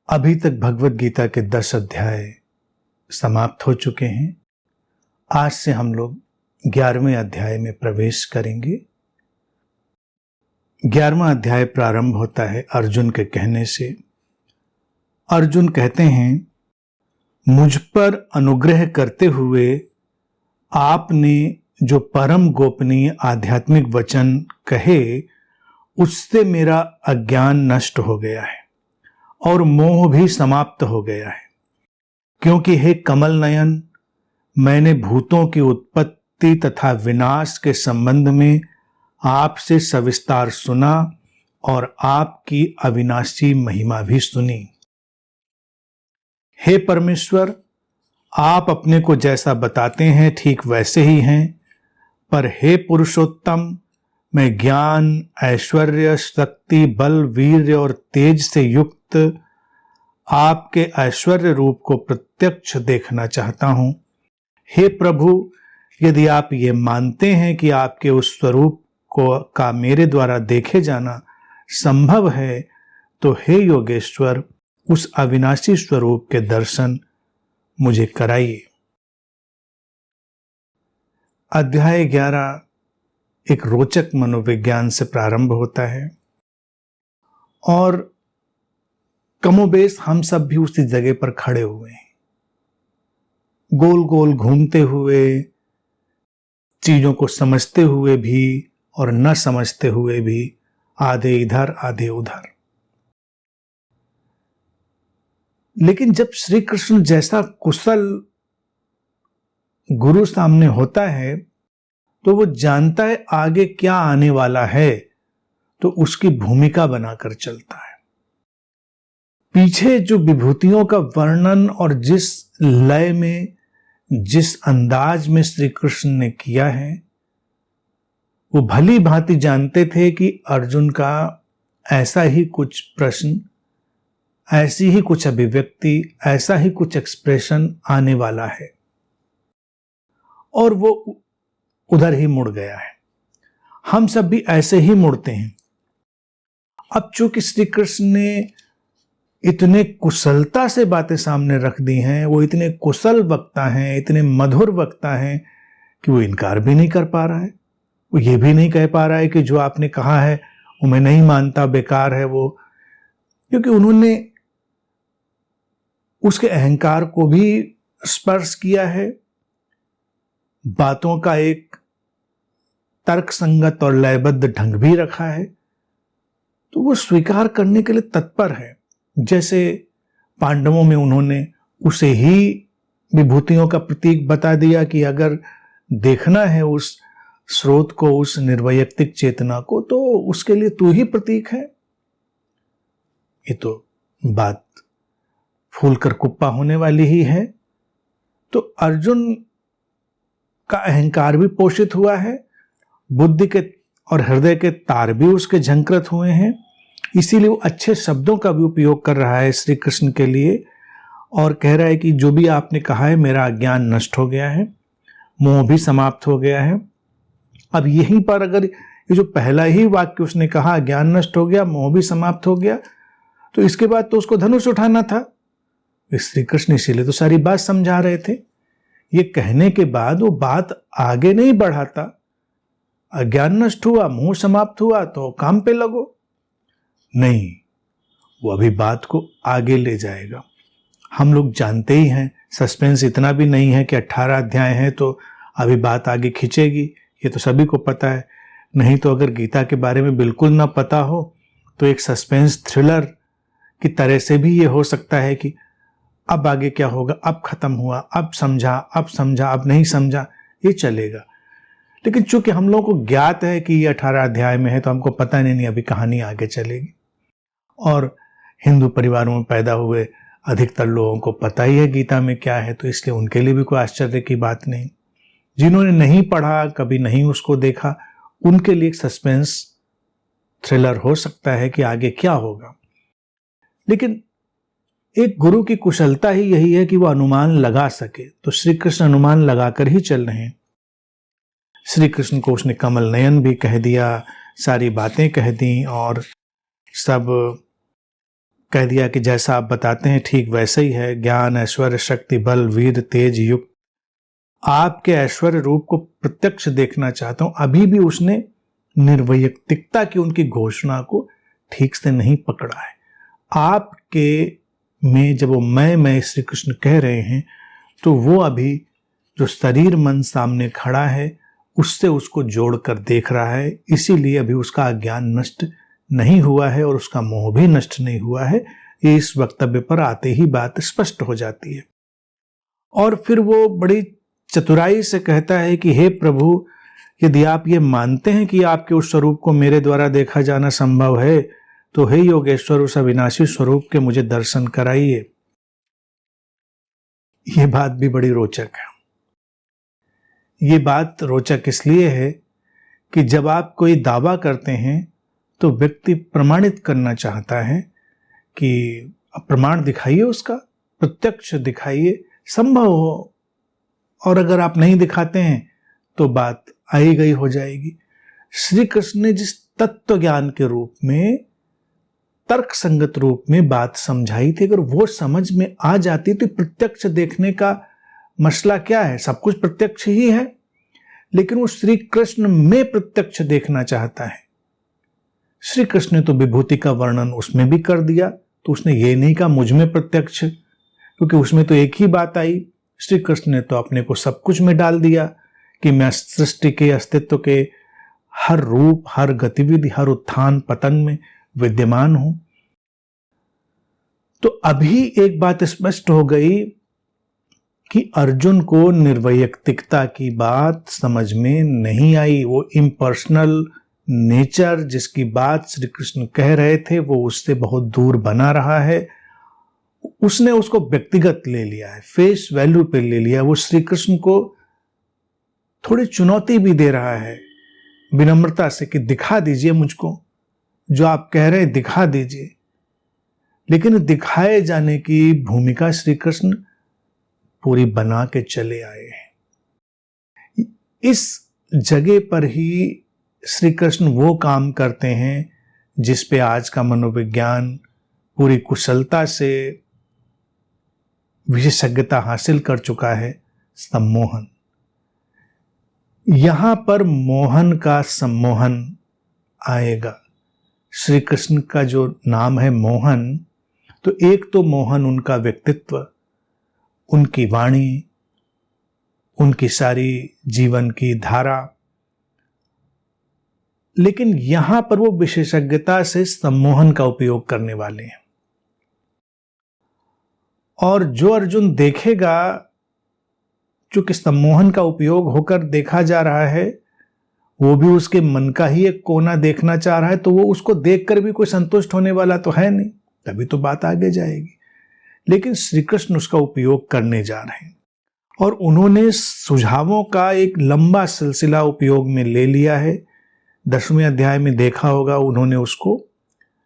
अभी तक भगवत गीता के 10 अध्याय समाप्त हो चुके हैं। आज से हम लोग 11वें अध्याय में प्रवेश करेंगे। 11वां अध्याय प्रारंभ होता है अर्जुन के कहने से। अर्जुन कहते हैं, मुझ पर अनुग्रह करते हुए आपने जो परम गोपनीय आध्यात्मिक वचन कहे, उससे मेरा अज्ञान नष्ट हो गया है और मोह भी समाप्त हो गया है। क्योंकि हे कमल नयन, मैंने भूतों की उत्पत्ति तथा विनाश के संबंध में आपसे सविस्तार सुना और आपकी अविनाशी महिमा भी सुनी। हे परमेश्वर, आप अपने को जैसा बताते हैं ठीक वैसे ही हैं, पर हे पुरुषोत्तम, मैं ज्ञान, ऐश्वर्य, शक्ति, बल, वीर्य और तेज से युक्त आपके ऐश्वर्य रूप को प्रत्यक्ष देखना चाहता हूं। हे प्रभु, यदि आप ये मानते हैं कि आपके उस स्वरूप का मेरे द्वारा देखे जाना संभव है, तो हे योगेश्वर, उस अविनाशी स्वरूप के दर्शन मुझे कराइए। अध्याय 11 एक रोचक मनोविज्ञान से प्रारंभ होता है और कमोबेश हम सब भी उसी जगह पर खड़े हुए हैं, गोल गोल घूमते हुए, चीजों को समझते हुए भी और न समझते हुए भी, आधे इधर आधे उधर। लेकिन जब श्री कृष्ण जैसा कुशल गुरु सामने होता है तो वो जानता है आगे क्या आने वाला है, तो उसकी भूमिका बनाकर चलता है। पीछे जो विभूतियों का वर्णन और जिस लय में, जिस अंदाज में श्री कृष्ण ने किया है, वो भली भांति जानते थे कि अर्जुन का ऐसा ही कुछ प्रश्न, ऐसी ही कुछ अभिव्यक्ति, ऐसा ही कुछ एक्सप्रेशन आने वाला है, और वो उधर ही मुड़ गया है। हम सब भी ऐसे ही मुड़ते हैं। अब चूंकि श्री कृष्ण ने इतने कुशलता से बातें सामने रख दी हैं, वो इतने कुशल वक्ता हैं, इतने मधुर वक्ता हैं कि वो इनकार भी नहीं कर पा रहा है। वो ये भी नहीं कह पा रहा है कि जो आपने कहा है वो मैं नहीं मानता, बेकार है वो, क्योंकि उन्होंने उसके अहंकार को भी स्पर्श किया है, बातों का एक तर्क संगत और लयबद्ध ढंग भी रखा है, तो वो स्वीकार करने के लिए तत्पर है। जैसे पांडवों में उन्होंने उसे ही विभूतियों का प्रतीक बता दिया कि अगर देखना है उस स्रोत को, उस निर्वैयक्तिक चेतना को, तो उसके लिए तू ही प्रतीक है। ये तो बात फूलकर कुप्पा होने वाली ही है। तो अर्जुन का अहंकार भी पोषित हुआ है, बुद्धि के और हृदय के तार भी उसके झंकृत हुए हैं, इसीलिए वो अच्छे शब्दों का भी उपयोग कर रहा है श्री कृष्ण के लिए और कह रहा है कि जो भी आपने कहा है मेरा अज्ञान नष्ट हो गया है, मोह भी समाप्त हो गया है। अब यहीं पर अगर ये जो पहला ही वाक्य उसने कहा, ज्ञान नष्ट हो गया, मोह भी समाप्त हो गया, तो इसके बाद तो उसको धनुष उठाना था। श्री कृष्ण इसीलिए तो सारी बात समझा रहे थे। ये कहने के बाद वो बात आगे नहीं बढ़ाता, अज्ञान नष्ट हुआ, मोह समाप्त हुआ तो काम पे लगो, नहीं, वो अभी बात को आगे ले जाएगा। हम लोग जानते ही हैं, सस्पेंस इतना भी नहीं है कि 18 अध्याय हैं तो अभी बात आगे खींचेगी, ये तो सभी को पता है। नहीं तो अगर गीता के बारे में बिल्कुल ना पता हो तो एक सस्पेंस थ्रिलर की तरह से भी ये हो सकता है कि अब आगे क्या होगा, अब खत्म हुआ, अब समझा, अब नहीं समझा, ये चलेगा। लेकिन चूंकि हम लोगों को ज्ञात है कि ये 18 अध्याय में है, तो हमको पता नहीं अभी कहानी आगे चलेगी। और हिंदू परिवारों में पैदा हुए अधिकतर लोगों को पता ही है गीता में क्या है, तो इसलिए उनके लिए भी कोई आश्चर्य की बात नहीं। जिन्होंने नहीं पढ़ा, कभी नहीं उसको देखा, उनके लिए एक सस्पेंस थ्रिलर हो सकता है कि आगे क्या होगा। लेकिन एक गुरु की कुशलता ही यही है कि वो अनुमान लगा सके, तो श्री कृष्ण अनुमान लगाकर ही चल रहे हैं। श्री कृष्ण को उसने कमल नयन भी कह दिया, सारी बातें कह दी और सब कह दिया कि जैसा आप बताते हैं ठीक वैसा ही है, ज्ञान ऐश्वर्य शक्ति बल वीर तेज युक्त, आपके ऐश्वर्य रूप को प्रत्यक्ष देखना चाहता हूं। अभी भी उसने निर्वैयक्तिकता की उनकी घोषणा को ठीक से नहीं पकड़ा है। आपके में जब वो मैं श्री कृष्ण कह रहे हैं तो वो अभी जो शरीर मन सामने खड़ा है उससे उसको जोड़कर देख रहा है, इसीलिए अभी उसका अज्ञान नष्ट नहीं हुआ है और उसका मोह भी नष्ट नहीं हुआ है। ये इस वक्तव्य पर आते ही बात स्पष्ट हो जाती है। और फिर वो बड़ी चतुराई से कहता है कि हे प्रभु, यदि आप ये मानते हैं कि आपके उस स्वरूप को मेरे द्वारा देखा जाना संभव है तो हे योगेश्वर, उस अविनाशी स्वरूप के मुझे दर्शन कराइए। ये बात भी बड़ी रोचक है। ये बात रोचक इसलिए है कि जब आप कोई दावा करते हैं तो व्यक्ति प्रमाणित करना चाहता है कि प्रमाण दिखाइए, उसका प्रत्यक्ष दिखाइए, संभव हो। और अगर आप नहीं दिखाते हैं तो बात आई गई हो जाएगी। श्री कृष्ण ने जिस तत्व ज्ञान के रूप में, तर्क संगत रूप में बात समझाई थी, अगर वो समझ में आ जाती तो प्रत्यक्ष देखने का मसला क्या है? सब कुछ प्रत्यक्ष ही है, लेकिन वो श्री कृष्ण में प्रत्यक्ष देखना चाहता है। श्री कृष्ण ने तो विभूति का वर्णन उसमें भी कर दिया, तो उसने ये नहीं कहा मुझ में प्रत्यक्ष, क्योंकि उसमें तो एक ही बात आई। श्री कृष्ण ने तो अपने को सब कुछ में डाल दिया कि मैं सृष्टि के अस्तित्व के हर रूप, हर गतिविधि, हर उत्थान पतन में विद्यमान हूं। तो अभी एक बात स्पष्ट हो गई कि अर्जुन को निर्वैयक्तिकता की बात समझ में नहीं आई। वो इम्पर्सनल नेचर जिसकी बात श्री कृष्ण कह रहे थे वो उससे बहुत दूर बना रहा है। उसने उसको व्यक्तिगत ले लिया है, फेस वैल्यू पे ले लिया। वो श्री कृष्ण को थोड़ी चुनौती भी दे रहा है विनम्रता से कि दिखा दीजिए मुझको, जो आप कह रहे हैं दिखा दीजिए। लेकिन दिखाए जाने की भूमिका श्री कृष्ण पूरी बना के चले आए हैं। इस जगह पर ही श्री कृष्ण वो काम करते हैं जिस पे आज का मनोविज्ञान पूरी कुशलता से विशेषज्ञता हासिल कर चुका है, सम्मोहन। यहां पर मोहन का सम्मोहन आएगा। श्री कृष्ण का जो नाम है मोहन, तो एक तो मोहन उनका व्यक्तित्व, उनकी वाणी, उनकी सारी जीवन की धारा, लेकिन यहां पर वो विशेषज्ञता से सम्मोहन का उपयोग करने वाले हैं। और जो अर्जुन देखेगा, चूंकि सम्मोहन का उपयोग होकर देखा जा रहा है, वो भी उसके मन का ही एक कोना देखना चाह रहा है, तो वो उसको देखकर भी कोई संतुष्ट होने वाला तो है नहीं, तभी तो बात आगे जाएगी। लेकिन श्री कृष्ण उसका उपयोग करने जा रहे हैं और उन्होंने सुझावों का एक लंबा सिलसिला उपयोग में ले लिया है। 10वें अध्याय में देखा होगा, उन्होंने उसको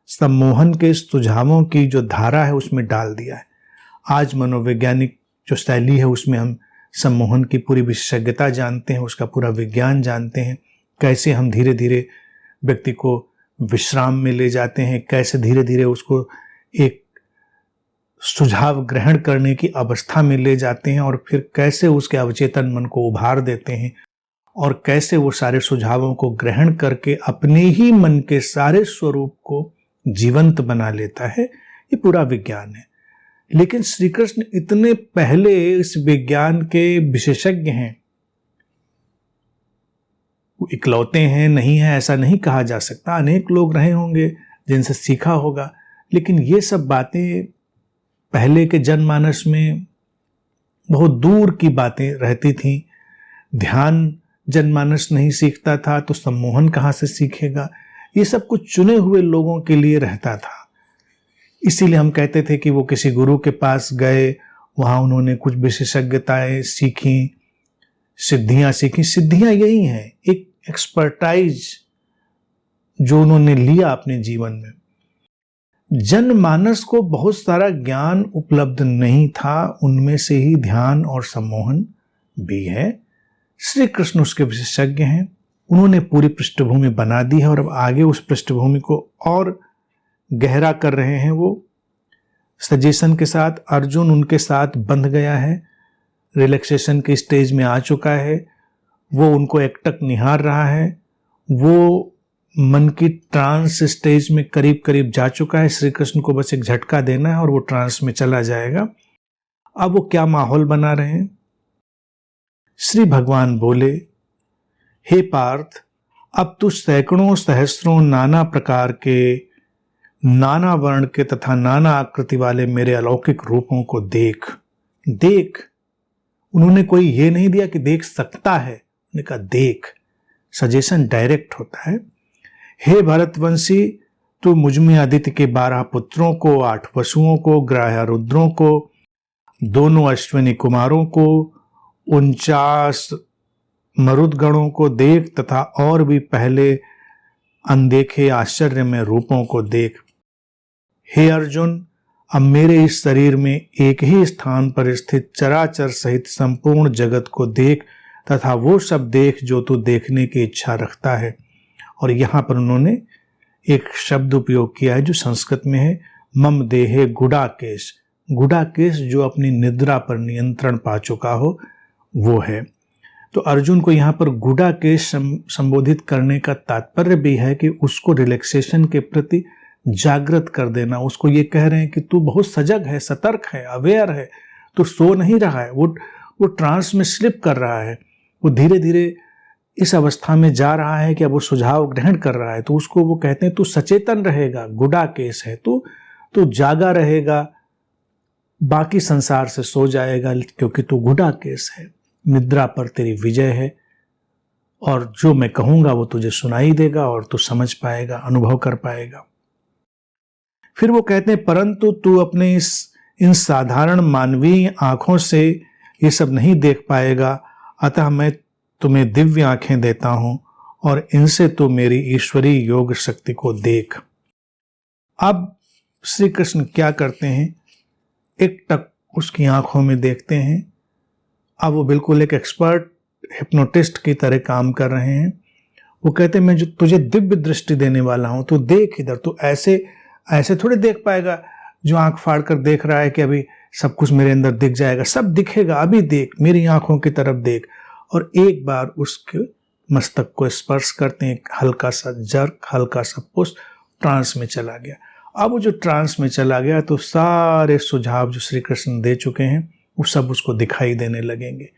सम्मोहन के सुझावों की जो धारा है उसमें डाल दिया है। आज मनोवैज्ञानिक जो शैली है उसमें हम सम्मोहन की पूरी विशेषज्ञता जानते हैं, उसका पूरा विज्ञान जानते हैं, कैसे हम धीरे धीरे व्यक्ति को विश्राम में ले जाते हैं, कैसे धीरे धीरे उसको एक सुझाव ग्रहण करने की अवस्था में ले जाते हैं और फिर कैसे उसके अवचेतन मन को उभार देते हैं और कैसे वो सारे सुझावों को ग्रहण करके अपने ही मन के सारे स्वरूप को जीवंत बना लेता है। ये पूरा विज्ञान है। लेकिन श्री कृष्ण इतने पहले इस विज्ञान के विशेषज्ञ हैं। वो इकलौते हैं नहीं है ऐसा नहीं कहा जा सकता, अनेक लोग रहे होंगे जिनसे सीखा होगा, लेकिन ये सब बातें पहले के जनमानस में बहुत दूर की बातें रहती थीं। ध्यान जनमानस नहीं सीखता था तो सम्मोहन कहाँ से सीखेगा? ये सब कुछ चुने हुए लोगों के लिए रहता था। इसीलिए हम कहते थे कि वो किसी गुरु के पास गए, वहाँ उन्होंने कुछ विशेषज्ञताएं सीखी, सिद्धियां सीखी। सिद्धियां यही हैं, एक एक्सपर्टाइज जो उन्होंने लिया अपने जीवन में। जनमानस को बहुत सारा ज्ञान उपलब्ध नहीं था, उनमें से ही ध्यान और सम्मोहन भी है। श्री कृष्ण उसके विशेषज्ञ हैं, उन्होंने पूरी पृष्ठभूमि बना दी है और अब आगे उस पृष्ठभूमि को और गहरा कर रहे हैं वो, सजेशन के साथ अर्जुन उनके साथ बंध गया है, रिलैक्सेशन की स्टेज में आ चुका है, वो उनको एकटक निहार रहा है, वो मन की ट्रांस स्टेज में करीब करीब जा चुका है। श्री कृष्ण को बस एक झटका देना है और वो ट्रांस में चला जाएगा। अब वो क्या माहौल बना रहे हैं? श्री भगवान बोले, हे पार्थ, अब तू सैकड़ों सहस्रों नाना प्रकार के, नाना वर्ण के तथा नाना आकृति वाले मेरे अलौकिक रूपों को देख। देख, उन्होंने कोई ये नहीं दिया कि देख सकता है, उन्होंने कहा देख। सजेशन डायरेक्ट होता है। हे भरतवंशी, तू मुझ में आदित्य के 12 पुत्रों को, 8 वसुओं को, ग्राह्य रुद्रों को, दोनों अश्विनी कुमारों को, 49 मरुदगणों को देख तथा और भी पहले अनदेखे आश्चर्यमय रूपों को देख। हे अर्जुन, अब मेरे इस शरीर में एक ही स्थान पर स्थित चराचर सहित संपूर्ण जगत को देख तथा वो सब देख जो तू देखने की इच्छा रखता है। और यहां पर उन्होंने एक शब्द उपयोग किया है जो संस्कृत में है, मम देहे गुडाकेश। गुडाकेश जो अपनी निद्रा पर नियंत्रण पा चुका हो वो है। तो अर्जुन को यहाँ पर गुडाकेश संबोधित करने का तात्पर्य भी है कि उसको रिलैक्सेशन के प्रति जागृत कर देना। उसको ये कह रहे हैं कि तू बहुत सजग है, सतर्क है, अवेयर है, तू सो नहीं रहा है, वो ट्रांस में स्लिप कर रहा है, वो धीरे धीरे इस अवस्था में जा रहा है कि अब वो सुझाव ग्रहण कर रहा है। तो उसको वो कहते हैं तू सचेतन रहेगा, गुडाकेश है, तू जागा रहेगा, बाकी संसार से सो जाएगा क्योंकि तू गुडाकेश है, निद्रा पर तेरी विजय है और जो मैं कहूंगा वो तुझे सुनाई देगा और तू समझ पाएगा, अनुभव कर पाएगा। फिर वो कहते हैं परंतु तू अपने इन साधारण मानवीय आंखों से ये सब नहीं देख पाएगा, अतः मैं तुम्हें दिव्य आंखें देता हूं और इनसे तू मेरी ईश्वरीय योग शक्ति को देख। अब श्री कृष्ण क्या करते हैं, एक टक उसकी आंखों में देखते हैं। अब वो बिल्कुल एक एक्सपर्ट हिप्नोटिस्ट की तरह काम कर रहे हैं। वो कहते हैं मैं जो तुझे दिव्य दृष्टि देने वाला हूं, तू देख इधर, तू ऐसे थोड़े देख पाएगा जो आंख फाड़ कर देख रहा है कि अभी सब कुछ मेरे अंदर दिख जाएगा। सब दिखेगा, अभी देख, मेरी आंखों की तरफ देख। और एक बार उसके मस्तक को स्पर्श करते हैं, हल्का सा जर्क, हल्का सा पुश, ट्रांस में चला गया। अब वो जो ट्रांस में चला गया तो सारे सुझाव जो श्री कृष्ण दे चुके हैं वो सब उसको दिखाई देने लगेंगे।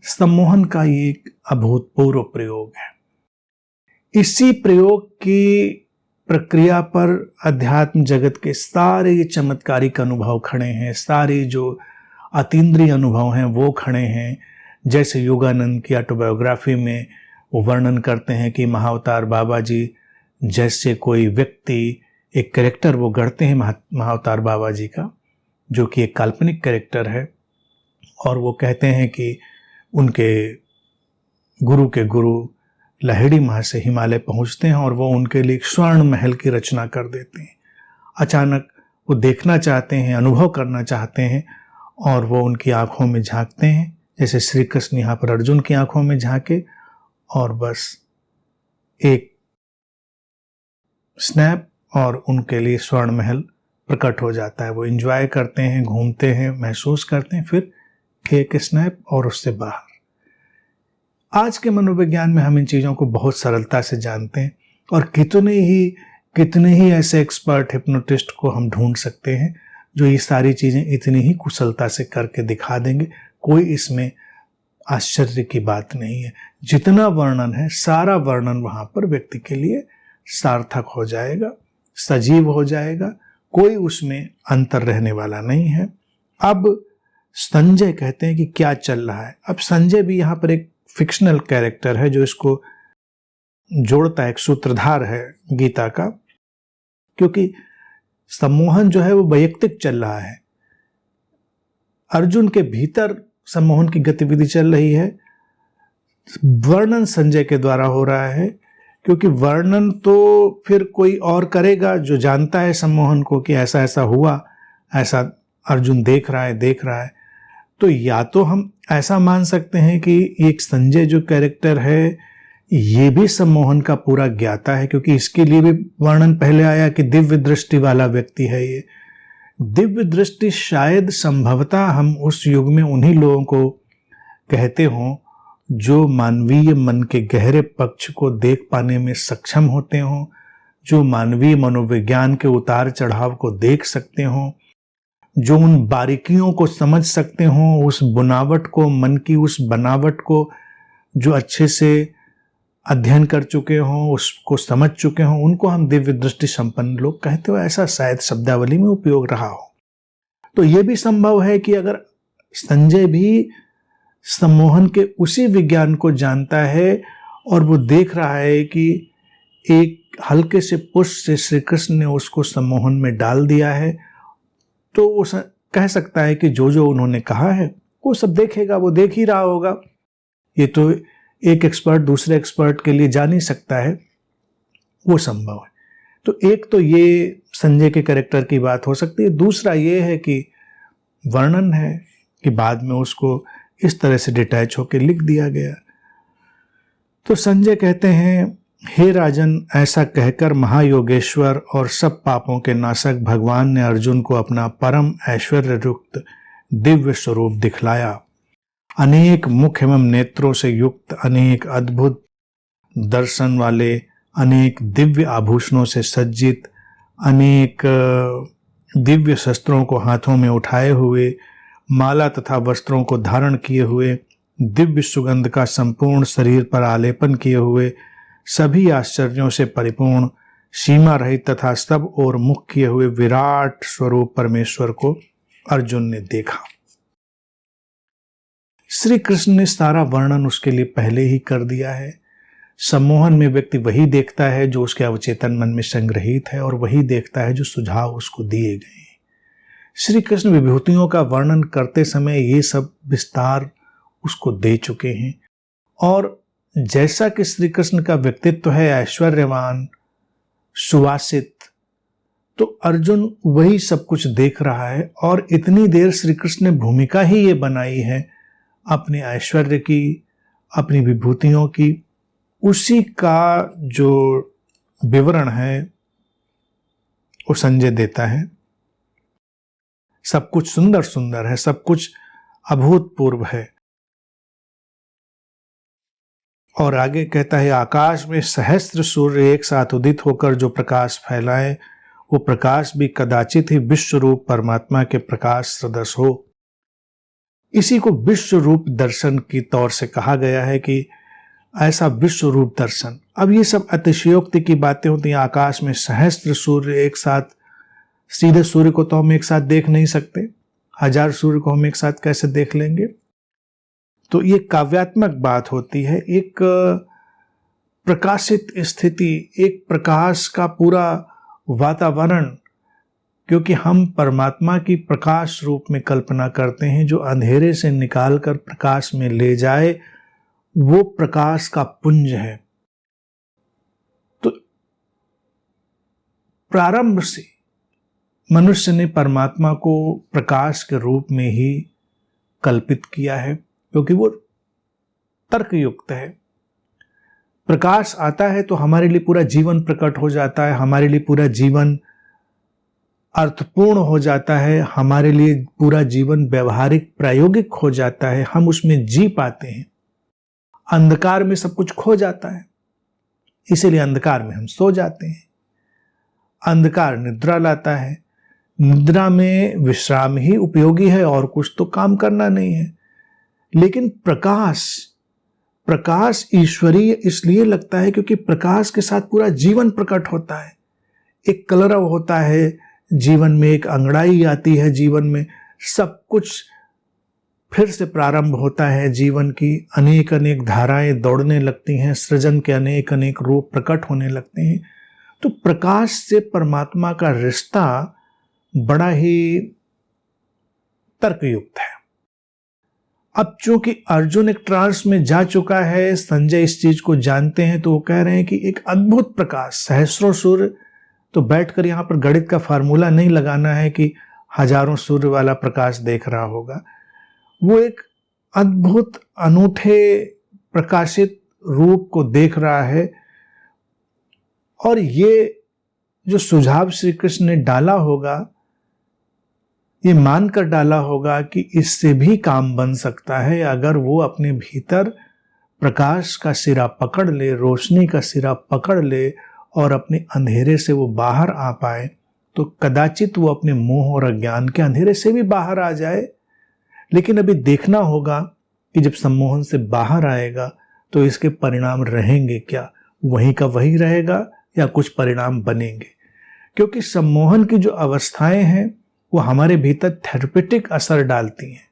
सम्मोहन का ये एक अभूतपूर्व प्रयोग है। इसी प्रयोग की प्रक्रिया पर अध्यात्म जगत के सारे चमत्कारिक अनुभव खड़े हैं, सारे जो अतीन्द्रिय अनुभव हैं वो खड़े हैं। जैसे योगानंद की ऑटोबायोग्राफी में वो वर्णन करते हैं कि महाअवतार बाबा जी जैसे कोई व्यक्ति, एक कैरेक्टर वो गढ़ते हैं महाअवतार बाबा जी का, जो कि एक काल्पनिक कैरेक्टर है। और वो कहते हैं कि उनके गुरु के गुरु लहेड़ी महा से हिमालय पहुंचते हैं और वो उनके लिए एक स्वर्ण महल की रचना कर देते हैं। अचानक वो देखना चाहते हैं, अनुभव करना चाहते हैं और वो उनकी आंखों में झांकते हैं, जैसे श्री कृष्ण यहाँ पर अर्जुन की आंखों में झांके, और बस एक स्नैप और उनके लिए स्वर्ण महल प्रकट हो जाता है। वो एंजॉय करते हैं, घूमते हैं, महसूस करते हैं, फिर एक स्नैप और उससे बाहर। आज के मनोविज्ञान में हम इन चीज़ों को बहुत सरलता से जानते हैं और कितने ही ऐसे एक्सपर्ट हिप्नोटिस्ट को हम ढूंढ सकते हैं जो ये सारी चीज़ें इतनी ही कुशलता से करके दिखा देंगे। कोई इसमें आश्चर्य की बात नहीं है। जितना वर्णन है सारा वर्णन वहाँ पर व्यक्ति के लिए सार्थक हो जाएगा, सजीव हो जाएगा, कोई उसमें अंतर रहने वाला नहीं है। अब संजय कहते हैं कि क्या चल रहा है। अब संजय भी यहाँ पर एक फिक्शनल कैरेक्टर है जो इसको जोड़ता है, एक सूत्रधार है गीता का, क्योंकि सम्मोहन जो है वो वैयक्तिक चल रहा है। अर्जुन के भीतर सम्मोहन की गतिविधि चल रही है, वर्णन संजय के द्वारा हो रहा है, क्योंकि वर्णन तो फिर कोई और करेगा जो जानता है सम्मोहन को कि ऐसा ऐसा हुआ, ऐसा अर्जुन देख रहा है। तो या तो हम ऐसा मान सकते हैं कि एक संजय जो कैरेक्टर है ये भी सम्मोहन का पूरा ज्ञाता है, क्योंकि इसके लिए भी वर्णन पहले आया कि दिव्य दृष्टि वाला व्यक्ति है ये, दिव्य दृष्टि शायद संभवतः हम उस युग में उन्हीं लोगों को कहते हों जो मानवीय मन के गहरे पक्ष को देख पाने में सक्षम होते हों, जो मानवीय मनोविज्ञान के उतार चढ़ाव को देख सकते हों, जो उन बारीकियों को समझ सकते हों, उस बुनावट को, मन की उस बनावट को जो अच्छे से अध्ययन कर चुके हों, उसको समझ चुके हों, उनको हम दिव्य दृष्टि संपन्न लोग कहते हो। ऐसा शायद शब्दावली में उपयोग रहा हो। तो ये भी संभव है कि अगर संजय भी सम्मोहन के उसी विज्ञान को जानता है और वो देख रहा है कि एक हल्के से पुष्प से श्री कृष्ण ने उसको सम्मोहन में डाल दिया है, तो वो कह सकता है कि जो जो उन्होंने कहा है वो सब देखेगा, वो देख ही रहा होगा। ये तो एक एक्सपर्ट दूसरे एक्सपर्ट के लिए जान ही सकता है, वो संभव है। तो एक तो ये संजय के कैरेक्टर की बात हो सकती है। दूसरा ये है कि वर्णन है कि बाद में उसको इस तरह से डिटैच होकर लिख दिया गया। तो संजय कहते हैं, हे राजन, ऐसा कहकर महायोगेश्वर और सब पापों के नाशक भगवान ने अर्जुन को अपना परम ऐश्वर्य युक्त दिव्य स्वरूप दिखलाया। अनेक मुख एवं नेत्रों से युक्त, अनेक अद्भुत दर्शन वाले, अनेक दिव्य आभूषणों से सज्जित, अनेक दिव्य शस्त्रों को हाथों में उठाए हुए, माला तथा वस्त्रों को धारण किए हुए, दिव्य सुगंध का संपूर्ण शरीर पर आलेपन किए हुए, सभी आश्चर्यों से परिपूर्ण, सीमा रहित तथा सब ओर मुख किए हुए विराट स्वरूप परमेश्वर को अर्जुन ने देखा। श्री कृष्ण ने सारा वर्णन उसके लिए पहले ही कर दिया है। सम्मोहन में व्यक्ति वही देखता है जो उसके अवचेतन मन में संग्रहित है, और वही देखता है जो सुझाव उसको दिए गए हैं। श्री कृष्ण विभूतियों का वर्णन करते समय ये सब विस्तार उसको दे चुके हैं, और जैसा कि श्री कृष्ण का व्यक्तित्व है ऐश्वर्यवान, सुवासित, तो अर्जुन वही सब कुछ देख रहा है। और इतनी देर श्री कृष्ण ने भूमिका ही ये बनाई है अपने ऐश्वर्य की, अपनी विभूतियों की, उसी का जो विवरण है वो संजय देता है। सब कुछ सुंदर सुंदर है, सब कुछ अभूतपूर्व है। और आगे कहता है, आकाश में सहस्त्र सूर्य एक साथ उदित होकर जो प्रकाश फैलाए, वो प्रकाश भी कदाचित ही विश्व रूप परमात्मा के प्रकाश सदृश हो। इसी को विश्व रूप दर्शन की तौर से कहा गया है कि ऐसा विश्व रूप दर्शन। अब ये सब अतिशयोक्ति की बातें होती हैं। आकाश में सहस्त्र सूर्य एक साथ, सीधे सूर्य को तो हम एक साथ देख नहीं सकते, 1000 सूर्य को हम एक साथ कैसे देख लेंगे? तो ये काव्यात्मक बात होती है, एक प्रकाशित स्थिति, एक प्रकाश का पूरा वातावरण, क्योंकि हम परमात्मा की प्रकाश रूप में कल्पना करते हैं जो अंधेरे से निकालकर प्रकाश में ले जाए, वो प्रकाश का पुंज है। तो प्रारंभ से मनुष्य ने परमात्मा को प्रकाश के रूप में ही कल्पित किया है, क्योंकि वो तर्कयुक्त है। प्रकाश आता है तो हमारे लिए पूरा जीवन प्रकट हो जाता है, हमारे लिए पूरा जीवन अर्थपूर्ण हो जाता है, हमारे लिए पूरा जीवन व्यवहारिक प्रायोगिक हो जाता है, हम उसमें जी पाते हैं। अंधकार में सब कुछ खो जाता है, इसीलिए अंधकार में हम सो जाते हैं। अंधकार निद्रा लाता है, निद्रा में विश्राम ही उपयोगी है, और कुछ तो काम करना नहीं है। लेकिन प्रकाश ईश्वरीय इसलिए लगता है क्योंकि प्रकाश के साथ पूरा जीवन प्रकट होता है, एक कलरव होता है जीवन में, एक अंगड़ाई आती है जीवन में, सब कुछ फिर से प्रारंभ होता है, जीवन की अनेक अनेक धाराएं दौड़ने लगती हैं, सृजन के अनेक अनेक रूप प्रकट होने लगते हैं। तो प्रकाश से परमात्मा का रिश्ता बड़ा ही तर्कयुक्त है। अब चूंकि अर्जुन एक ट्रांस में जा चुका है, संजय इस चीज को जानते हैं, तो वो कह रहे हैं कि एक अद्भुत प्रकाश, सहस्रों सूर्य, तो बैठकर यहां पर गणित का फार्मूला नहीं लगाना है कि हजारों सूर्य वाला प्रकाश देख रहा होगा। वो एक अद्भुत अनूठे प्रकाशित रूप को देख रहा है। और ये जो सुझाव श्री कृष्ण ने डाला होगा, ये मानकर डाला होगा कि इससे भी काम बन सकता है अगर वो अपने भीतर प्रकाश का सिरा पकड़ ले, रोशनी का सिरा पकड़ ले और अपने अंधेरे से वो बाहर आ पाए, तो कदाचित वो अपने मोह और अज्ञान के अंधेरे से भी बाहर आ जाए। लेकिन अभी देखना होगा कि जब सम्मोहन से बाहर आएगा तो इसके परिणाम रहेंगे क्या, वहीं का वही रहेगा या कुछ परिणाम बनेंगे। क्योंकि सम्मोहन की जो अवस्थाएं हैं वो हमारे भीतर थेरेपेटिक असर डालती हैं,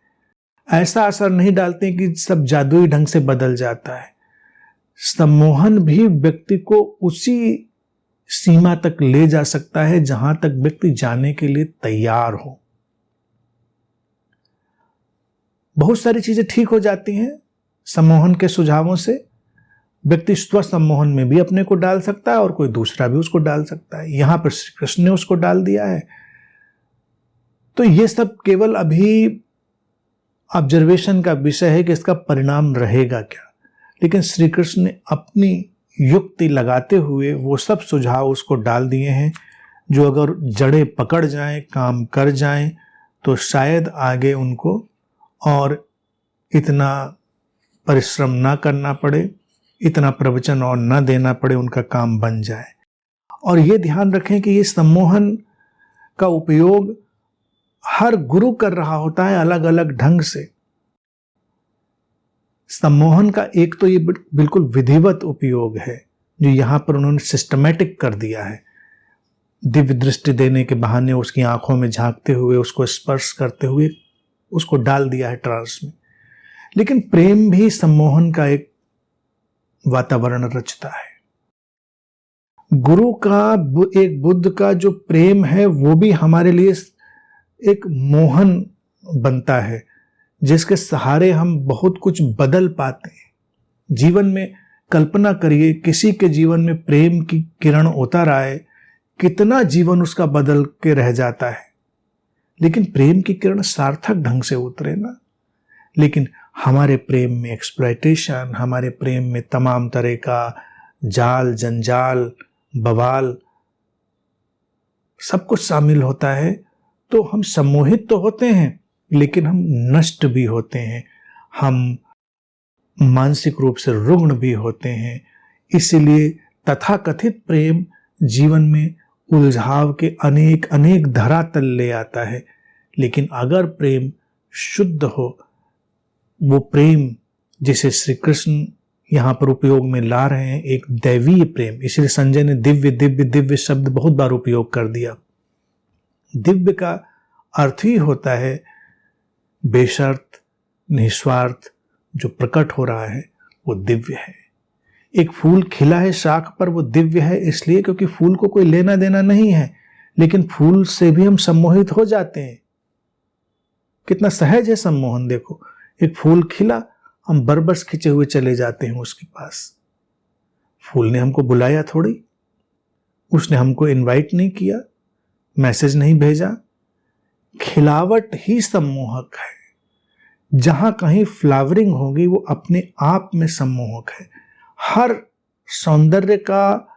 ऐसा असर नहीं डालते कि सब जादुई ढंग से बदल जाता है। सम्मोहन भी व्यक्ति को उसी सीमा तक ले जा सकता है जहां तक व्यक्ति जाने के लिए तैयार हो। बहुत सारी चीजें ठीक हो जाती हैं सम्मोहन के सुझावों से। व्यक्ति स्व सम्मोहन में भी अपने को डाल सकता है और कोई दूसरा भी उसको डाल सकता है। यहां पर श्री कृष्ण ने उसको डाल दिया है। तो ये सब केवल अभी ऑब्जर्वेशन का विषय है कि इसका परिणाम रहेगा क्या। लेकिन श्री कृष्ण ने अपनी युक्ति लगाते हुए वो सब सुझाव उसको डाल दिए हैं जो अगर जड़ें पकड़ जाएं, काम कर जाएं, तो शायद आगे उनको और इतना परिश्रम ना करना पड़े, इतना प्रवचन और ना देना पड़े, उनका काम बन जाए। और ये ध्यान रखें कि ये सम्मोहन का उपयोग हर गुरु कर रहा होता है अलग अलग ढंग से। सम्मोहन का एक तो ये बिल्कुल विधिवत उपयोग है जो यहां पर उन्होंने सिस्टमैटिक कर दिया है। दिव्य दृष्टि देने के बहाने उसकी आंखों में झांकते हुए, उसको स्पर्श करते हुए उसको डाल दिया है ट्रांस में। लेकिन प्रेम भी सम्मोहन का एक वातावरण रचता है। गुरु का, एक बुद्ध का जो प्रेम है वो भी हमारे लिए एक मोहन बनता है जिसके सहारे हम बहुत कुछ बदल पाते हैं जीवन में। कल्पना करिए किसी के जीवन में प्रेम की किरण उतर आए, कितना जीवन उसका बदल के रह जाता है। लेकिन प्रेम की किरण सार्थक ढंग से उतरे ना। लेकिन हमारे प्रेम में एक्सप्लॉयटेशन, हमारे प्रेम में तमाम तरह का जाल, जंजाल, बवाल सब कुछ शामिल होता है। तो हम सम्मोहित तो होते हैं लेकिन हम नष्ट भी होते हैं, हम मानसिक रूप से रुग्ण भी होते हैं। इसलिए तथाकथित प्रेम जीवन में उलझाव के अनेक अनेक धरातल ले आता है। लेकिन अगर प्रेम शुद्ध हो, वो प्रेम जिसे श्री कृष्ण यहाँ पर उपयोग में ला रहे हैं, एक दैवीय प्रेम। इसलिए संजय ने दिव्य दिव्य दिव्य शब्द बहुत बार उपयोग कर दिया। दिव्य का अर्थ ही होता है बेशर्त, निस्वार्थ। जो प्रकट हो रहा है वो दिव्य है। एक फूल खिला है शाख पर, वो दिव्य है इसलिए क्योंकि फूल को कोई लेना देना नहीं है। लेकिन फूल से भी हम सम्मोहित हो जाते हैं। कितना सहज है सम्मोहन। देखो, एक फूल खिला, हम बरबस खिंचे हुए चले जाते हैं उसके पास। फूल ने हमको बुलाया थोड़ी, उसने हमको इनवाइट नहीं किया, मैसेज नहीं भेजा। खिलावट ही सम्मोहक है। जहां कहीं फ्लावरिंग होगी वो अपने आप में सम्मोहक है। हर सौंदर्य का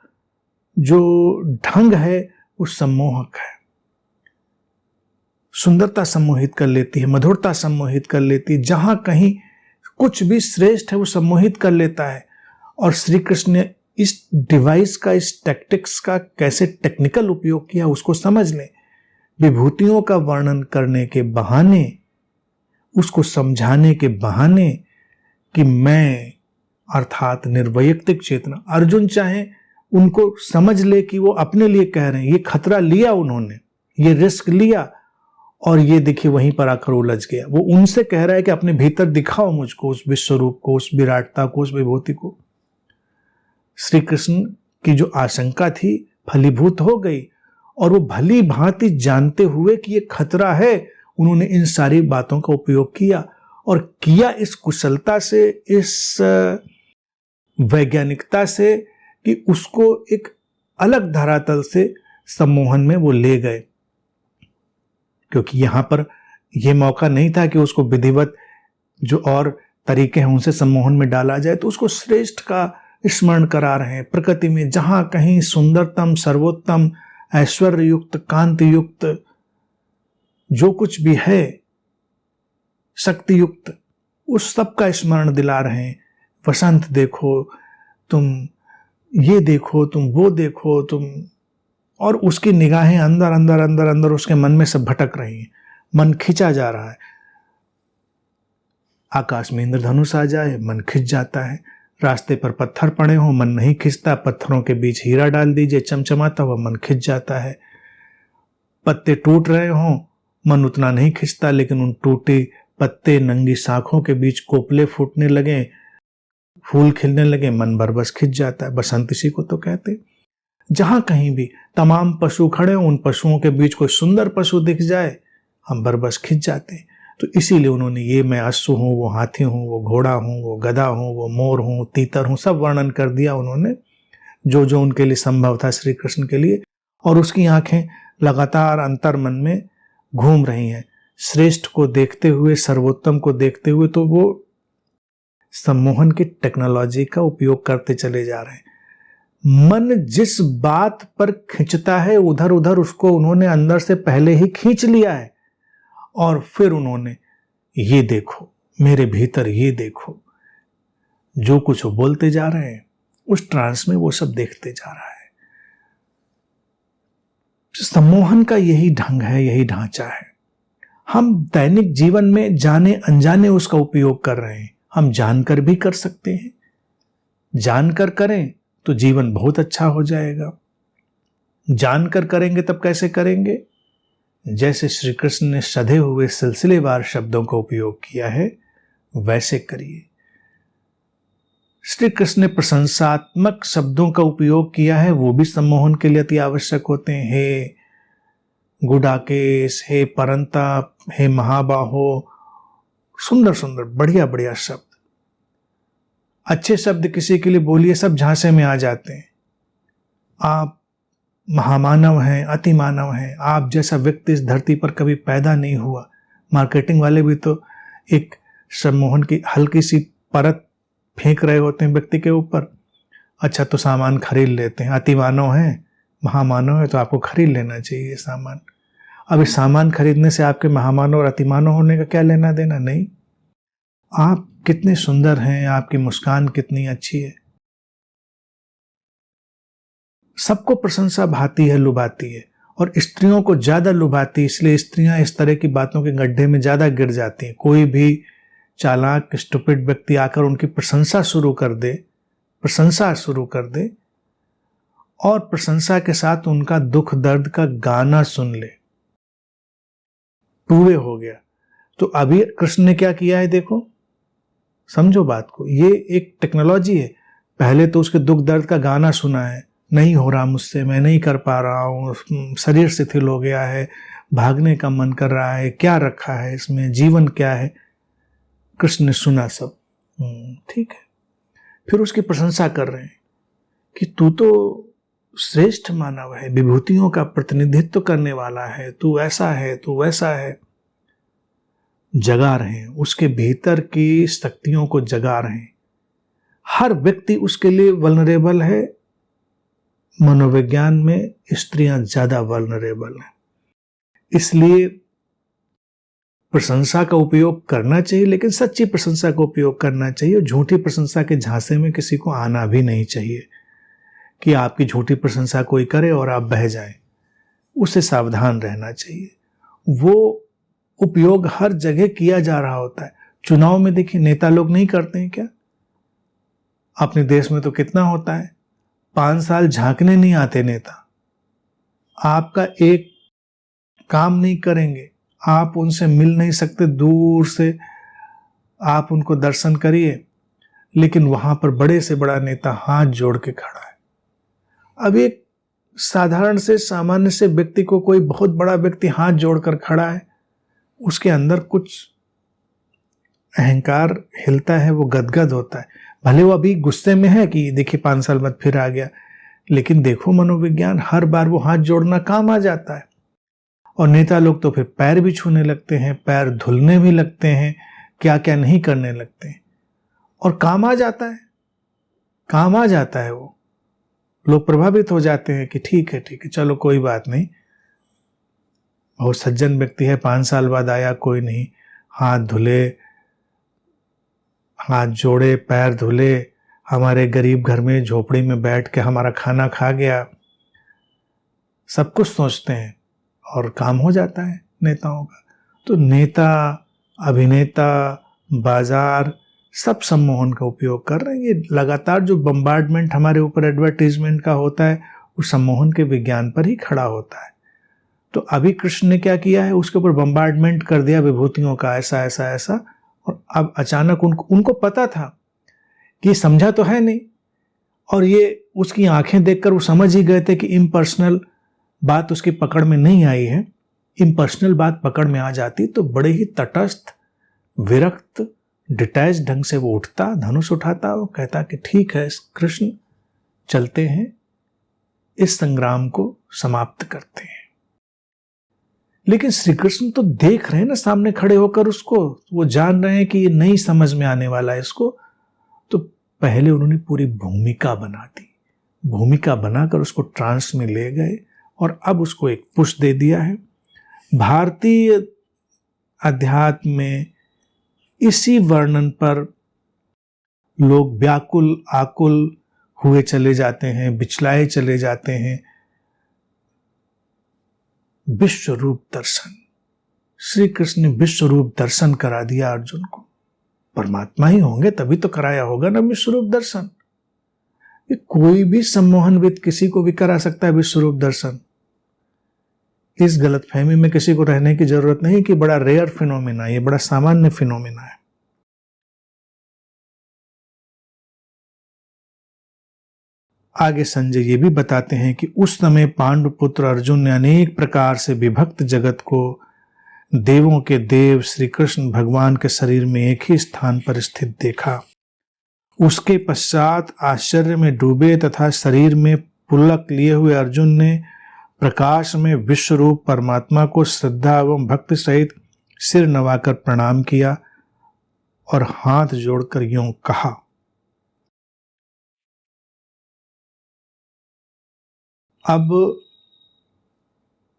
जो ढंग है वो सम्मोहक है। सुंदरता सम्मोहित कर लेती है, मधुरता सम्मोहित कर लेती है। जहां कहीं कुछ भी श्रेष्ठ है वो सम्मोहित कर लेता है। और श्री कृष्ण ने इस डिवाइस का, इस टैक्टिक्स का कैसे टेक्निकल उपयोग किया उसको समझ लें। विभूतियों का वर्णन करने के बहाने, उसको समझाने के बहाने कि मैं अर्थात निर्वैयक्तिक चेतना, अर्जुन चाहे उनको समझ ले कि वो अपने लिए कह रहे हैं। ये खतरा लिया उन्होंने, ये रिस्क लिया और ये देखिए वहीं पर आकर उलझ गया। वो उनसे कह रहा है कि अपने भीतर दिखाओ मुझको, उस विश्वरूप को, उस विराटता को, उस विभूति को। श्री कृष्ण की जो आशंका थी फलीभूत हो गई और वो भली भांति जानते हुए कि ये खतरा है, उन्होंने इन सारी बातों का उपयोग किया और किया इस कुशलता से, इस वैज्ञानिकता से कि उसको एक अलग धरातल से सम्मोहन में वो ले गए। क्योंकि यहां पर यह मौका नहीं था कि उसको विधिवत जो और तरीके हैं उनसे सम्मोहन में डाला जाए। तो उसको श्रेष्ठ का स्मरण करा रहे हैं। प्रकृति में जहां कहीं सुंदरतम, सर्वोत्तम, ऐश्वर्य युक्त, कांति युक्त जो कुछ भी है शक्ति युक्त, उस सब का स्मरण दिला रहे हैं। वसंत देखो तुम, ये देखो तुम, वो देखो तुम, और उसकी निगाहें अंदर अंदर अंदर अंदर उसके मन में सब भटक रही हैं, मन खिंचा जा रहा है। आकाश में इंद्रधनुष आ जाए, मन खिंच जाता है। रास्ते पर पत्थर पड़े हों, मन नहीं खिंचता। पत्थरों के बीच हीरा डाल दीजिए, चमचमाता हुआ, मन खिंच जाता है। पत्ते टूट रहे हों, मन उतना नहीं खिंचता, लेकिन उन टूटे पत्ते, नंगी शाखों के बीच कोपले फूटने लगे, फूल खिलने लगे, मन बरबस खिंच जाता है। बसंत इसी को तो कहते। जहां कहीं भी तमाम पशु खड़े हों, उन पशुओं के बीच कोई सुंदर पशु दिख जाए, हम बरबस खिंच जाते हैं। तो इसीलिए उन्होंने ये मैं अश्व हूं, वो हाथी हूं, वो घोड़ा हूं, वो गधा हूं, वो मोर हूं, तीतर हूं, सब वर्णन कर दिया उन्होंने, जो जो उनके लिए संभव था श्री कृष्ण के लिए। और उसकी आंखें लगातार अंतर मन में घूम रही हैं, श्रेष्ठ को देखते हुए, सर्वोत्तम को देखते हुए। तो वो सम्मोहन की टेक्नोलॉजी का उपयोग करते चले जा रहे हैं। मन जिस बात पर खिंचता है, उधर उधर उसको उन्होंने अंदर से पहले ही खींच लिया है, और फिर उन्होंने ये देखो मेरे भीतर, ये देखो, जो कुछ वो बोलते जा रहे हैं उस ट्रांस में वो सब देखते जा रहा है। सम्मोहन का यही ढंग है, यही ढांचा है। हम दैनिक जीवन में जाने अनजाने उसका उपयोग कर रहे हैं। हम जानकर भी कर सकते हैं। जानकर करें तो जीवन बहुत अच्छा हो जाएगा। जानकर करेंगे तब कैसे करेंगे? जैसे श्री कृष्ण ने सधे हुए सिलसिलेवार शब्दों का उपयोग किया है, वैसे करिए। श्री कृष्ण ने प्रशंसात्मक शब्दों का उपयोग किया है, वो भी सम्मोहन के लिए अति आवश्यक होते हैं। हे गुडाकेश, हे परंताप, हे महाबाहो, सुंदर सुंदर बढ़िया बढ़िया शब्द। अच्छे शब्द किसी के लिए बोलिए, सब झांसे में आ जाते हैं। आप महामानव हैं, अति मानव हैं। आप जैसा व्यक्ति इस धरती पर कभी पैदा नहीं हुआ। मार्केटिंग वाले भी तो एक सम्मोहन की हल्की सी परत फेंक रहे होते हैं व्यक्ति के ऊपर। अच्छा तो सामान खरीद लेते हैं। अति मानव है, महामानव है, तो आपको खरीद लेना चाहिए सामान। अब इस सामान खरीदने से आपके महामानव और अतिमानव होने का क्या लेना देना? नहीं। आप कितने सुंदर हैं, आपकी मुस्कान कितनी अच्छी है। सबको प्रशंसा भाती है, लुभाती है, और स्त्रियों को ज्यादा लुभाती है। इसलिए स्त्रियां इस तरह की बातों के गड्ढे में ज्यादा गिर जाती हैं। कोई भी चालाक स्टूपिड व्यक्ति आकर उनकी प्रशंसा शुरू कर दे और प्रशंसा के साथ उनका दुख दर्द का गाना सुन ले, पूरे हो गया। तो अभी कृष्ण ने क्या किया है देखो, समझो बात को। ये एक टेक्नोलॉजी है। पहले तो उसके दुख दर्द का गाना सुना है, नहीं हो रहा मुझसे, मैं नहीं कर पा रहा हूँ, शरीर शिथिल हो गया है, भागने का मन कर रहा है, क्या रखा है इसमें, जीवन क्या है। कृष्ण ने सुना सब, ठीक है। फिर उसकी प्रशंसा कर रहे हैं कि तू तो श्रेष्ठ मानव है, विभूतियों का प्रतिनिधित्व करने वाला है, तू ऐसा है, तू वैसा है। जगा रहे हैं, उसके भीतर की शक्तियों को जगा रहे हैं। हर व्यक्ति उसके लिए वल्नरेबल है। मनोविज्ञान में स्त्रियां ज्यादा वल्नरेबल हैं। इसलिए प्रशंसा का उपयोग करना चाहिए, लेकिन सच्ची प्रशंसा का उपयोग करना चाहिए। और झूठी प्रशंसा के झांसे में किसी को आना भी नहीं चाहिए कि आपकी झूठी प्रशंसा कोई करे और आप बह जाएं। उससे सावधान रहना चाहिए। वो उपयोग हर जगह किया जा रहा होता है। चुनाव में देखिए, नेता लोग नहीं करते हैं क्या? अपने देश में तो कितना होता है, 5 साल झांकने नहीं आते नेता। आपका एक काम नहीं करेंगे, आप उनसे मिल नहीं सकते, दूर से आप उनको दर्शन करिए, लेकिन वहां पर बड़े से बड़ा नेता हाथ जोड़ के खड़ा है। अब एक साधारण से सामान्य से व्यक्ति को कोई बहुत बड़ा व्यक्ति हाथ जोड़कर खड़ा है, उसके अंदर कुछ अहंकार हिलता है, वो गदगद होता है। भले वो अभी गुस्से में है कि देखिए 5 साल बाद फिर आ गया, लेकिन देखो मनोविज्ञान, हर बार वो हाथ जोड़ना काम आ जाता है। और नेता लोग तो फिर पैर भी छूने लगते हैं, पैर धुलने भी लगते हैं, क्या क्या नहीं करने लगते हैं, और काम आ जाता है, काम आ जाता है। वो लोग प्रभावित हो जाते हैं कि ठीक है चलो कोई बात नहीं, बहुत सज्जन व्यक्ति है, 5 साल बाद आया, कोई नहीं, हाथ धुले, हाथ जोड़े, पैर धुले, हमारे गरीब घर में झोपड़ी में बैठ के हमारा खाना खा गया, सब कुछ सोचते हैं और काम हो जाता है नेताओं का। तो नेता, अभिनेता, बाजार सब सम्मोहन का उपयोग कर रहे हैं। ये लगातार जो बम्बार्डमेंट हमारे ऊपर एडवर्टीजमेंट का होता है वो सम्मोहन के विज्ञान पर ही खड़ा होता है। तो अभी कृष्ण ने क्या किया है, उसके ऊपर बम्बार्डमेंट कर दिया विभूतियों का, ऐसा ऐसा ऐसा, और अब अचानक उनको पता था कि समझा तो है नहीं, और ये उसकी आंखें देखकर वो समझ ही गए थे कि इम्पर्सनल बात उसकी पकड़ में नहीं आई है। इम्पर्सनल बात पकड़ में आ जाती तो बड़े ही तटस्थ, विरक्त, डिटैच ढंग से वो उठता, धनुष उठाता, वो कहता कि ठीक है कृष्ण, चलते हैं, इस संग्राम को समाप्त करते हैं। लेकिन श्री कृष्ण तो देख रहे हैं ना सामने खड़े होकर उसको, वो जान रहे हैं कि ये नहीं समझ में आने वाला है इसको। तो पहले उन्होंने पूरी भूमिका बना दी, भूमिका बनाकर उसको ट्रांस में ले गए और अब उसको एक पुश दे दिया है। भारतीय अध्यात्म में इसी वर्णन पर लोग व्याकुल आकुल हुए चले जाते हैं, बिचलाए चले जाते हैं। विश्व रूप दर्शन, श्री कृष्ण ने विश्व रूप दर्शन करा दिया अर्जुन को। परमात्मा ही होंगे तभी तो कराया होगा ना विश्व रूप दर्शन। ये कोई भी सम्मोहनविद किसी को भी करा सकता है विश्व रूप दर्शन। इस गलतफहमी में किसी को रहने की जरूरत नहीं कि बड़ा रेयर फिनोमेना, ये बड़ा सामान्य फिनोमेना है। आगे संजय ये भी बताते हैं कि उस समय पांडुपुत्र अर्जुन ने अनेक प्रकार से विभक्त जगत को देवों के देव श्री कृष्ण भगवान के शरीर में एक ही स्थान पर स्थित देखा। उसके पश्चात आश्चर्य में डूबे तथा शरीर में पुलक लिए हुए अर्जुन ने प्रकाश में विश्वरूप परमात्मा को श्रद्धा एवं भक्ति सहित सिर नवाकर प्रणाम किया और हाथ जोड़कर यूं कहा, अब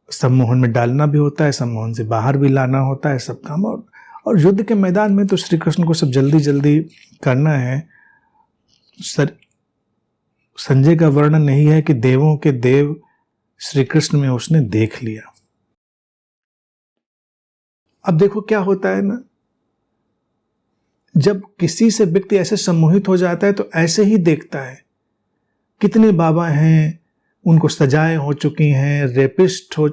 सम्मोहन में डालना भी होता है, सम्मोहन से बाहर भी लाना होता है सब काम। और युद्ध के मैदान में तो श्री कृष्ण को सब जल्दी जल्दी करना है। संजय का वर्णन नहीं है कि देवों के देव श्री कृष्ण में उसने देख लिया। अब देखो क्या होता है ना, जब किसी से व्यक्ति ऐसे सम्मोहित हो जाता है तो ऐसे ही देखता है। कितने बाबा हैं, उनको सजाएं हो चुकी हैं, रेपिस्ट हो,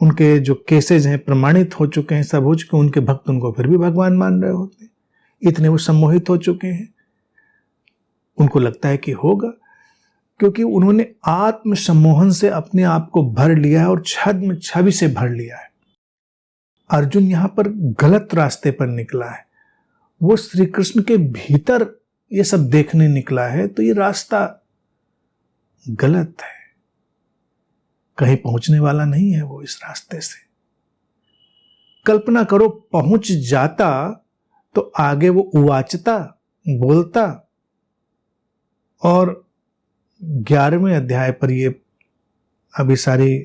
उनके जो केसेज हैं प्रमाणित हो चुके हैं, सब हो चुके, उनके भक्त उनको फिर भी भगवान मान रहे होते हैं। इतने वो सम्मोहित हो चुके हैं, उनको लगता है कि होगा, क्योंकि उन्होंने आत्म सम्मोहन से अपने आप को भर लिया है और छद्म छवि से भर लिया है। अर्जुन यहां पर गलत रास्ते पर निकला है, वो श्री कृष्ण के भीतर ये सब देखने निकला है, तो ये रास्ता गलत है, कहीं पहुंचने वाला नहीं है वो इस रास्ते से। कल्पना करो पहुंच जाता तो आगे वो उवाचता, बोलता, और 11वें अध्याय पर ये अभी सारी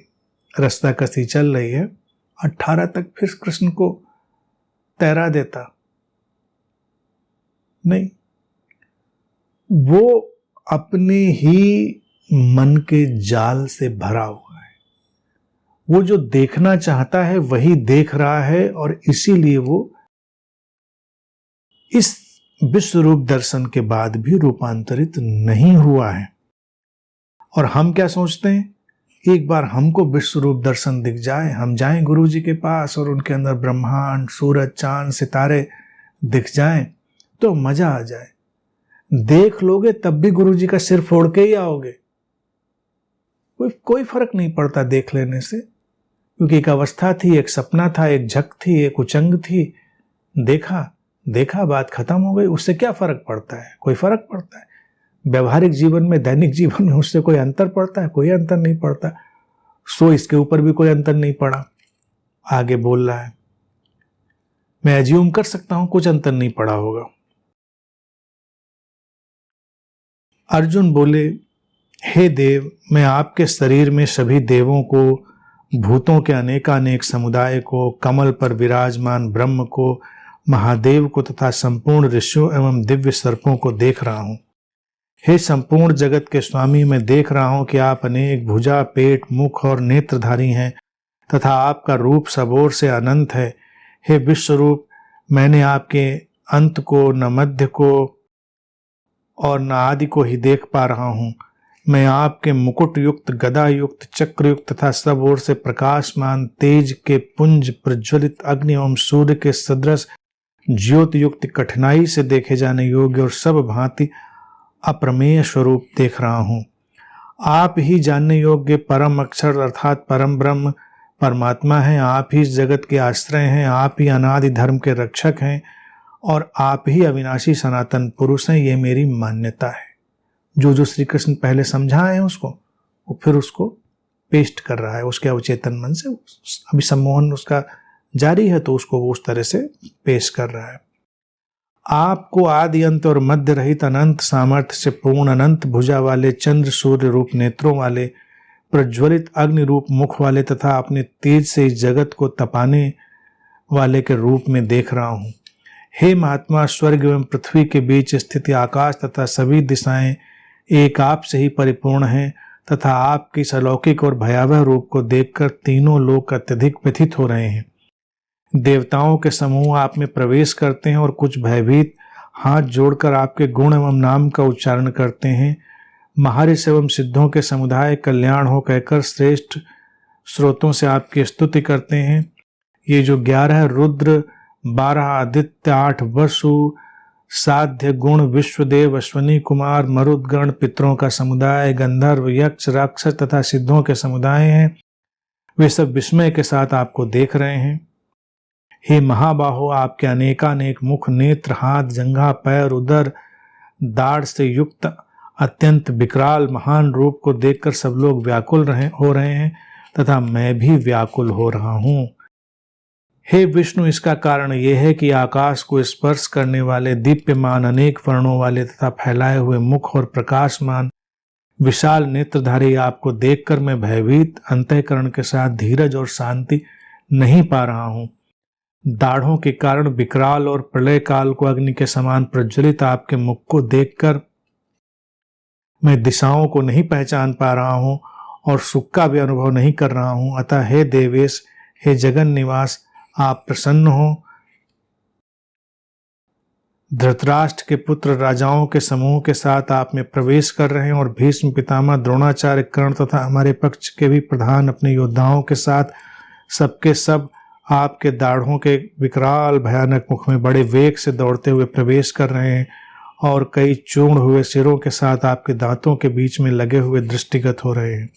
रास्ता कसी चल रही है, 18 तक फिर कृष्ण को तैरा देता। नहीं, वो अपने ही मन के जाल से भरा हुआ है। वो जो देखना चाहता है वही देख रहा है, और इसीलिए वो इस विश्व रूप दर्शन के बाद भी रूपांतरित नहीं हुआ है। और हम क्या सोचते हैं, एक बार हमको विश्व रूप दर्शन दिख जाए, हम जाएं गुरु जी के पास और उनके अंदर ब्रह्मांड, सूरज, चांद, सितारे दिख जाएं तो मजा आ जाए। देख लोगे तब भी गुरु जी का सिर फोड़ के ही आओगे, कोई फर्क नहीं पड़ता देख लेने से, क्योंकि एक अवस्था थी, एक सपना था, एक झक थी, एक उचंग थी, देखा बात खत्म हो गई। उससे क्या फर्क पड़ता है, कोई फर्क पड़ता है? व्यवहारिक जीवन में, दैनिक जीवन में उससे कोई अंतर पड़ता है? कोई अंतर नहीं पड़ता। सो इसके ऊपर भी कोई अंतर नहीं पड़ा। आगे बोल रहा है, मैं एज्यूम कर सकता हूं कुछ अंतर नहीं पड़ा होगा। अर्जुन बोले, हे देव, मैं आपके शरीर में सभी देवों को भूतों के अनेकानेक समुदाय को, कमल पर विराजमान ब्रह्म को, महादेव को तथा संपूर्ण ऋषियों एवं दिव्य सर्पों को देख रहा हूँ। हे संपूर्ण जगत के स्वामी, मैं देख रहा हूँ कि आप अनेक भुजा, पेट, मुख और नेत्रधारी हैं तथा आपका रूप सब ओर से अनंत है। हे विश्वरूप, मैंने आपके अंत को, न मध्य को और न आदि को ही देख पा रहा हूँ। मैं आपके मुकुट युक्त, गदा युक्त, चक्र युक्त तथा सब ओर से प्रकाशमान तेज के पुंज, प्रज्वलित अग्नि एवं सूर्य के सदृश ज्योति युक्त, कठिनाई से देखे जाने योग्य और सब भांति अप्रमेय स्वरूप देख रहा हूँ। आप ही जानने योग्य परम अक्षर अर्थात परम ब्रह्म परमात्मा हैं। आप ही इस जगत के आश्रय हैं, आप ही अनादि धर्म के रक्षक हैं और आप ही अविनाशी सनातन पुरुष हैं। ये मेरी मान्यता है। जो जो श्री कृष्ण पहले समझाए हैं उसको वो फिर उसको पेस्ट कर रहा है उसके अवचेतन मन से। अभी सम्मोहन उसका जारी है तो उसको वो उस तरह से पेश कर रहा है। आपको आदि अंत और मध्य रहित अनंत सामर्थ्य से पूर्ण, अनंत भुजा वाले, चंद्र सूर्य रूप नेत्रों वाले, प्रज्वलित अग्नि रूप मुख वाले तथा अपने तेज से इस जगत को तपाने वाले के रूप में देख रहा हूँ। हे महात्मा, स्वर्ग एवं पृथ्वी के बीच स्थित आकाश तथा सभी दिशाएं एक आप से ही परिपूर्ण हैं तथा आपके इस अलौकिक और भयावह रूप को देखकर तीनों लोग अत्यधिक व्यथित हो रहे हैं। देवताओं के समूह आप में प्रवेश करते हैं और कुछ भयभीत हाथ जोड़कर आपके गुण एवं नाम का उच्चारण करते हैं। महर्षि एवं सिद्धों के समुदाय कल्याण हो कहकर श्रेष्ठ स्रोतों से आपकी स्तुति करते हैं। ये जो 11 रुद्र, 12 आदित्य, 8 वसु, साध्य गुण, विश्वदेव, अश्वनी कुमार, मरुदगण, पितरों का समुदाय, गंधर्व, यक्ष, राक्षस तथा सिद्धों के समुदाय हैं, वे सब विस्मय के साथ आपको देख रहे हैं। हे महाबाहो, आपके अनेकानेक मुख, नेत्र, हाथ, जंघा, पैर, उदर, दाढ़ से युक्त अत्यंत विकराल महान रूप को देखकर सब लोग व्याकुल हो रहे हैं तथा मैं भी व्याकुल हो रहा हूँ। हे विष्णु, इसका कारण यह है कि आकाश को स्पर्श करने वाले दीप्यमान अनेक वर्णों वाले तथा फैलाए हुए मुख और प्रकाशमान विशाल नेत्रधारी आपको देखकर मैं भयभीत अंतःकरण के साथ धीरज और शांति नहीं पा रहा हूँ। दाढ़ों के कारण विकराल और प्रलय काल को अग्नि के समान प्रज्वलित आपके मुख को देखकर मैं दिशाओं को नहीं पहचान पा रहा हूँ और सुख का भी अनुभव नहीं कर रहा हूँ। अतः हे देवेश, हे जगन निवास, आप प्रसन्न हो। धृतराष्ट्र के पुत्र राजाओं के समूह के साथ आप में प्रवेश कर रहे हैं और भीष्म, पितामह, द्रोणाचार्य, कर्ण तथा हमारे पक्ष के भी प्रधान अपने योद्धाओं के साथ सबके सब आपके दाढ़ों के विकराल भयानक मुख में बड़े वेग से दौड़ते हुए प्रवेश कर रहे हैं और कई चूर्ण हुए सिरों के साथ आपके दांतों के बीच में लगे हुए दृष्टिगत हो रहे हैं।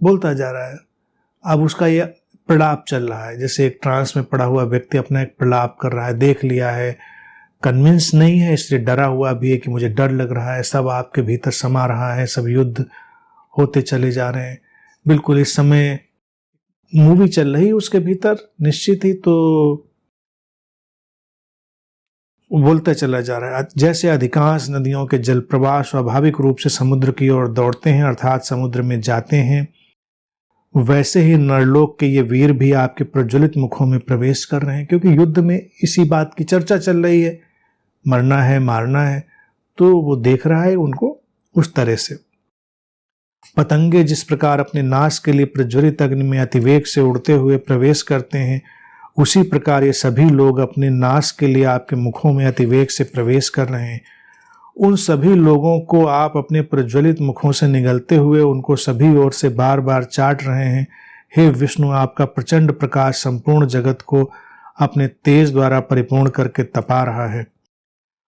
बोलता जा रहा है। अब उसका यह प्रलाप चल रहा है, जैसे एक ट्रांस में पड़ा हुआ व्यक्ति अपना एक प्रलाप कर रहा है। देख लिया है, कन्विंस नहीं है, इसलिए डरा हुआ भी है कि मुझे डर लग रहा है। सब आपके भीतर समा रहा है, सब युद्ध होते चले जा रहे हैं। बिल्कुल इस समय मूवी चल रही उसके भीतर निश्चित ही, तो बोलता चला जा रहा है। जैसे अधिकांश नदियों के जल प्रवाह स्वाभाविक रूप से समुद्र की ओर दौड़ते हैं अर्थात समुद्र में जाते हैं, वैसे ही नरलोक के ये वीर भी आपके प्रज्वलित मुखों में प्रवेश कर रहे हैं, क्योंकि युद्ध में इसी बात की चर्चा चल रही है, मरना है, मारना है, तो वो देख रहा है उनको उस तरह से। पतंगे जिस प्रकार अपने नाश के लिए प्रज्वलित अग्नि में अतिवेग से उड़ते हुए प्रवेश करते हैं, उसी प्रकार ये सभी लोग अपने नाश के लिए आपके मुखों में अतिवेग से प्रवेश कर रहे हैं। उन सभी लोगों को आप अपने प्रज्वलित मुखों से निगलते हुए उनको सभी ओर से बार बार चाट रहे हैं। हे विष्णु, आपका प्रचंड प्रकाश संपूर्ण जगत को अपने तेज द्वारा परिपूर्ण करके तपा रहा है।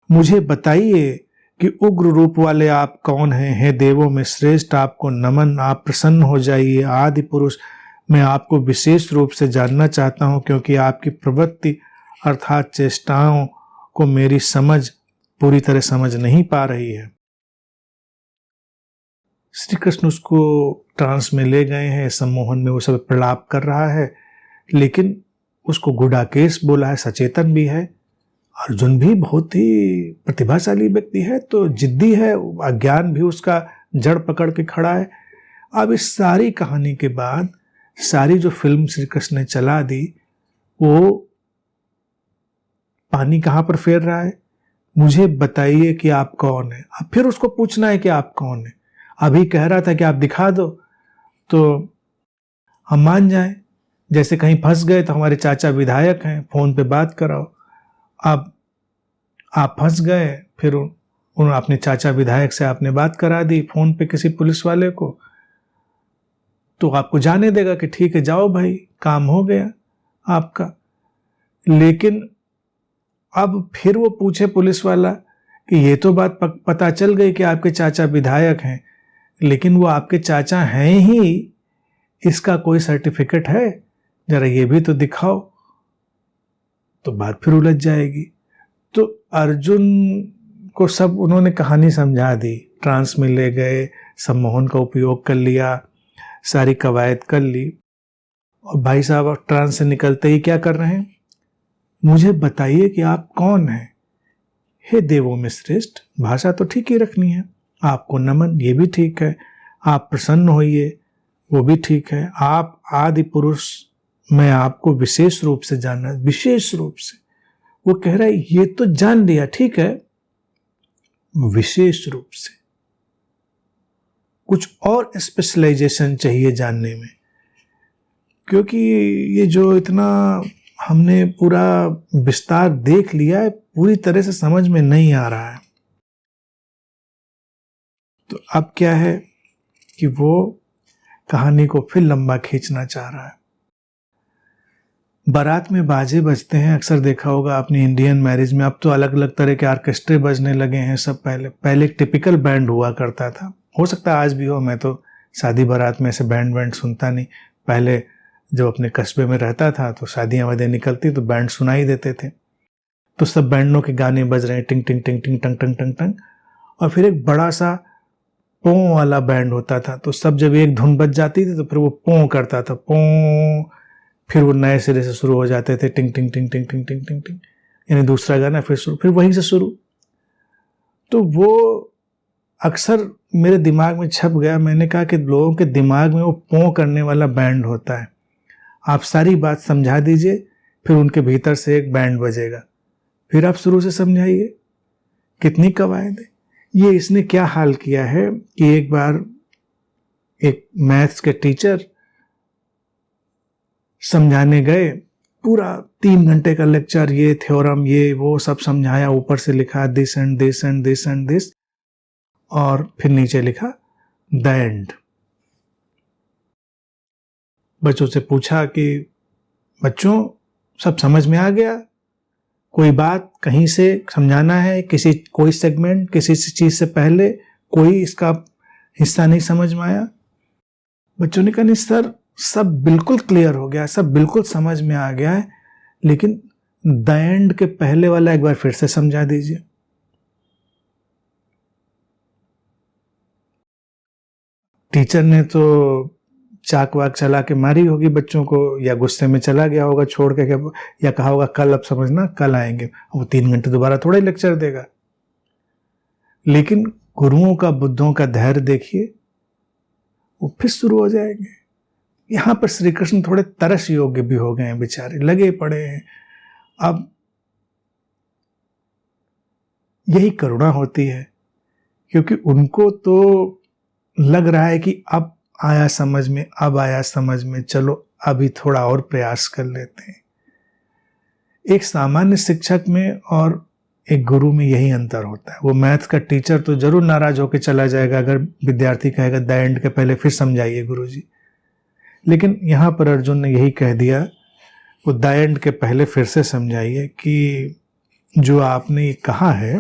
मुझे बताइए कि उग्र रूप वाले आप कौन हैं? हे देवों में श्रेष्ठ, आपको नमन, आप प्रसन्न हो जाइए। आदि पुरुष, मैं आपको विशेष रूप से जानना चाहता हूँ, क्योंकि आपकी प्रवृत्ति अर्थात चेष्टाओं को मेरी समझ पूरी तरह समझ नहीं पा रही है। श्री कृष्ण उसको ट्रांस में ले गए हैं, सम्मोहन में वो सब प्रलाप कर रहा है, लेकिन उसको गुडाकेश बोला है, सचेतन भी है। अर्जुन भी बहुत ही प्रतिभाशाली व्यक्ति है, तो जिद्दी है, अज्ञान भी उसका जड़ पकड़ के खड़ा है। अब इस सारी कहानी के बाद सारी जो फिल्म श्री कृष्ण ने चला दी, वो पानी कहां पर फेर रहा है, मुझे बताइए कि आप कौन है। अब फिर उसको पूछना है कि आप कौन है। अभी कह रहा था कि आप दिखा दो तो हम मान जाएं, जैसे कहीं फंस गए तो हमारे चाचा विधायक हैं, फोन पे बात कराओ। अब आप फंस गए, फिर उन अपने चाचा विधायक से आपने बात करा दी फोन पे किसी पुलिस वाले को, तो आपको जाने देगा कि ठीक है जाओ भाई, काम हो गया आपका। लेकिन अब फिर वो पूछे पुलिस वाला कि ये तो बात पता चल गई कि आपके चाचा विधायक हैं, लेकिन वो आपके चाचा हैं ही, इसका कोई सर्टिफिकेट है, जरा ये भी तो दिखाओ। तो बात फिर उलझ जाएगी। तो अर्जुन को सब उन्होंने कहानी समझा दी, ट्रांस में ले गए, सम्मोहन का उपयोग कर लिया, सारी कवायद कर ली। और भाई साहब ट्रांस से निकलते ही क्या कर रहे हैं, मुझे बताइए कि आप कौन हैं। हे देवों में श्रेष्ठ, भाषा तो ठीक ही रखनी है, आपको नमन, ये भी ठीक है, आप प्रसन्न होइए, वो भी ठीक है, आप आदि पुरुष, मैं आपको विशेष रूप से जानना, विशेष रूप से। वो कह रहा है ये तो जान लिया, ठीक है, विशेष रूप से कुछ और स्पेशलाइजेशन चाहिए जानने में, क्योंकि ये जो इतना हमने पूरा विस्तार देख लिया है, पूरी तरह से समझ में नहीं आ रहा है। तो अब क्या है कि वो कहानी को फिर लंबा खींचना चाह रहा है। बारात में बाजे बजते हैं, अक्सर देखा होगा आपने इंडियन मैरिज में, अब तो अलग अलग तरह के ऑर्केस्ट्रे बजने लगे हैं सब। पहले एक टिपिकल बैंड हुआ करता था, हो सकता है आज भी हो, मैं तो शादी बारात में ऐसे बैंड सुनता नहीं। पहले जब अपने कस्बे में रहता था तो शादियां वादियां निकलती तो बैंड सुनाई देते थे, तो सब बैंडों के गाने बज रहे हैं, टिंग टिंग टिंग टिंग टंग टंग टंग टंग। और फिर एक बड़ा सा पों वाला बैंड होता था, तो सब जब एक धुन बज जाती थी तो फिर वो पों करता था, पों, फिर वो नए सिरे से शुरू हो जाते थे, टिंग टिंग टिंग टिंग टिंग टिंग टिंग टिंग, यानी दूसरा गाना फिर शुरू, फिर वहीं से शुरू। तो वो अक्सर मेरे दिमाग में छप गया। मैंने कहा कि लोगों के दिमाग में वो पों करने वाला बैंड होता है, आप सारी बात समझा दीजिए, फिर उनके भीतर से एक बैंड बजेगा, फिर आप शुरू से समझाइए। कितनी कवायद है। ये इसने क्या हाल किया है कि एक बार एक मैथ्स के टीचर समझाने गए, पूरा 3 घंटे का लेक्चर, ये थ्योरम ये वो सब समझाया, ऊपर से लिखा this and this and this and this, और फिर नीचे लिखा द एंड। बच्चों से पूछा कि बच्चों सब समझ में आ गया, कोई बात कहीं से समझाना है, कोई सेगमेंट किसी चीज से पहले कोई इसका हिस्सा नहीं समझ में आया। बच्चों ने कहा नहीं सर, सब बिल्कुल क्लियर हो गया, सब बिल्कुल समझ में आ गया है, लेकिन द एंड के पहले वाला एक बार फिर से समझा दीजिए। टीचर ने तो चाक वाक चला के मारी होगी बच्चों को, या गुस्से में चला गया होगा छोड़ के, या कहा होगा कल अब समझना, कल आएंगे। वो 3 घंटे दोबारा थोड़ा ही लेक्चर देगा। लेकिन गुरुओं का, बुद्धों का धैर्य देखिए, वो फिर शुरू हो जाएंगे। यहां पर श्री कृष्ण थोड़े तरस योग्य भी हो गए हैं, बेचारे लगे पड़े हैं। अब यही करुणा होती है, क्योंकि उनको तो लग रहा है कि अब आया समझ में, अब आया समझ में, चलो अभी थोड़ा और प्रयास कर लेते हैं। एक सामान्य शिक्षक में और एक गुरु में यही अंतर होता है। वो मैथ का टीचर तो जरूर नाराज होकर चला जाएगा अगर विद्यार्थी कहेगा द एंड के पहले फिर समझाइए गुरुजी, लेकिन यहां पर अर्जुन ने यही कह दिया, वो द एंड के पहले फिर से समझाइए कि जो आपने कहा है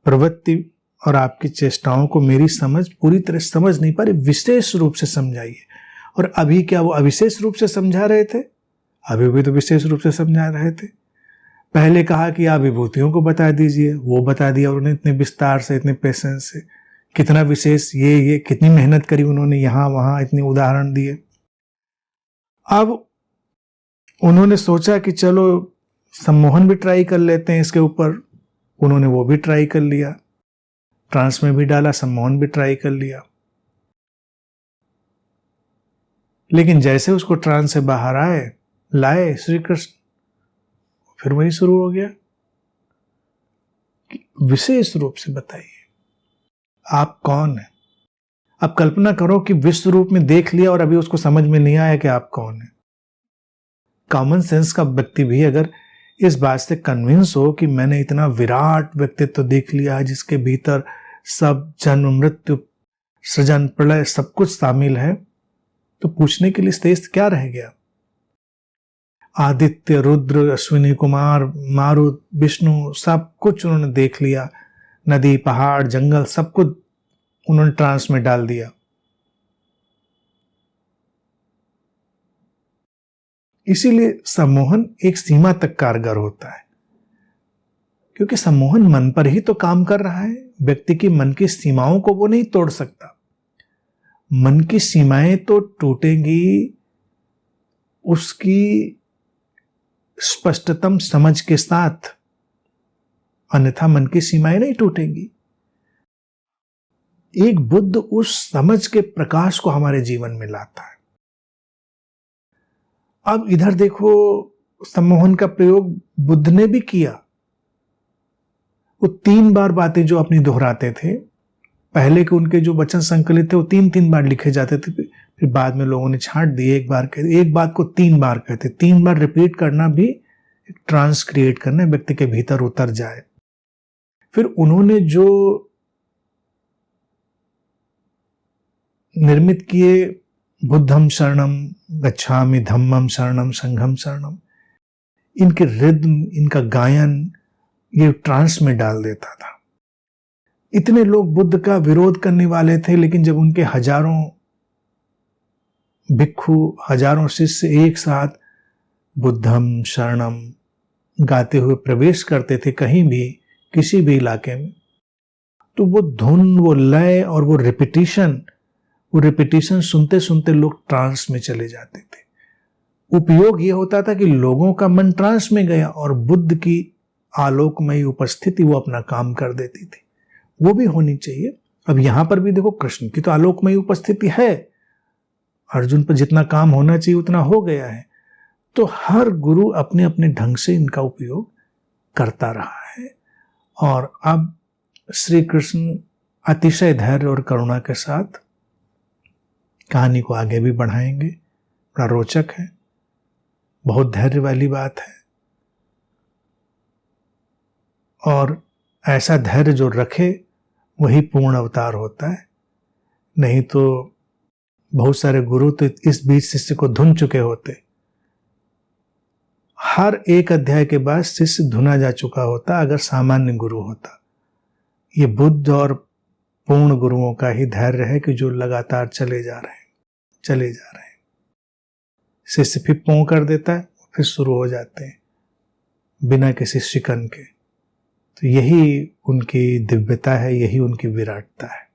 प्रवृत्ति और आपकी चेष्टाओं को मेरी समझ पूरी तरह समझ नहीं पा रही, विशेष रूप से समझाइए। और अभी क्या वो अविशेष रूप से समझा रहे थे? अभी भी तो विशेष रूप से समझा रहे थे। पहले कहा कि आप विभूतियों को बता दीजिए, वो बता दिया उन्होंने इतने विस्तार से, इतने पेशेंस से, कितना विशेष, ये कितनी मेहनत करी उन्होंने, यहां वहां इतने उदाहरण दिए। अब उन्होंने सोचा कि चलो सम्मोहन भी ट्राई कर लेते हैं इसके ऊपर, उन्होंने वो भी ट्राई कर लिया, ट्रांस में भी डाला, सम्मोहन भी ट्राई कर लिया। लेकिन जैसे उसको ट्रांस से बाहर लाए श्री कृष्ण, फिर वही शुरू हो गया। विशेष रूप से बताइए आप कौन है। अब कल्पना करो कि विश्व रूप में देख लिया और अभी उसको समझ में नहीं आया कि आप कौन है। कॉमन सेंस का व्यक्ति भी अगर इस बात से कन्विंस हो कि मैंने इतना विराट व्यक्तित्व देख लिया है जिसके भीतर सब जन्म मृत्यु सृजन प्रलय सब कुछ शामिल है, तो पूछने के लिए शेष क्या रह गया। आदित्य रुद्र अश्विनी कुमार मारुत विष्णु सब कुछ उन्होंने देख लिया, नदी पहाड़ जंगल सब कुछ उन्होंने ट्रांस में डाल दिया। इसीलिए सम्मोहन एक सीमा तक कारगर होता है, क्योंकि सम्मोहन मन पर ही तो काम कर रहा है। व्यक्ति की मन की सीमाओं को वो नहीं तोड़ सकता। मन की सीमाएं तो टूटेंगी उसकी स्पष्टतम समझ के साथ, अन्यथा मन की सीमाएं नहीं टूटेंगी। एक बुद्ध उस समझ के प्रकाश को हमारे जीवन में लाता है। अब इधर देखो, सम्मोहन का प्रयोग बुद्ध ने भी किया। वो 3 बार बातें जो अपनी दोहराते थे, पहले के उनके जो वचन संकलित थे वो 3-3 बार लिखे जाते थे, फिर बाद में लोगों ने छांट दिए, एक बार कहते, एक बात को 3 बार कहते। 3 बार रिपीट करना भी एक ट्रांस क्रिएट करना, व्यक्ति के भीतर उतर जाए। फिर उन्होंने जो निर्मित किए, बुद्धम शरणम गच्छामि धम्मम शरणम संघम शरणम, इनके रिद्म इनका गायन ये ट्रांस में डाल देता था। इतने लोग बुद्ध का विरोध करने वाले थे, लेकिन जब उनके हजारों भिक्षु हजारों शिष्य एक साथ बुद्धम शरणम गाते हुए प्रवेश करते थे कहीं भी किसी भी इलाके में, तो वो धुन वो लय और वो रिपीटिशन सुनते सुनते लोग ट्रांस में चले जाते थे। उपयोग ये होता था कि लोगों का मन ट्रांस में गया और बुद्ध की आलोकमयी उपस्थिति वो अपना काम कर देती थी। वो भी होनी चाहिए। अब यहां पर भी देखो, कृष्ण की तो आलोकमयी उपस्थिति है, अर्जुन पर जितना काम होना चाहिए उतना हो गया है। तो हर गुरु अपने अपने ढंग से इनका उपयोग करता रहा है। और अब श्री कृष्ण अतिशय धैर्य और करुणा के साथ कहानी को आगे भी बढ़ाएंगे। बड़ा रोचक है, बहुत धैर्य वाली बात है। और ऐसा धैर्य जो रखे वही पूर्ण अवतार होता है। नहीं तो बहुत सारे गुरु तो इस बीच शिष्य को धुन चुके होते। हर एक अध्याय के बाद शिष्य धुना जा चुका होता अगर सामान्य गुरु होता। ये बुद्ध और पूर्ण गुरुओं का ही धैर्य है कि जो लगातार चले जा रहे हैं। शिष्य फिर पों कर देता है, फिर शुरू हो जाते हैं बिना किसी शिकन के। तो यही उनकी दिव्यता है, यही उनकी विराटता है।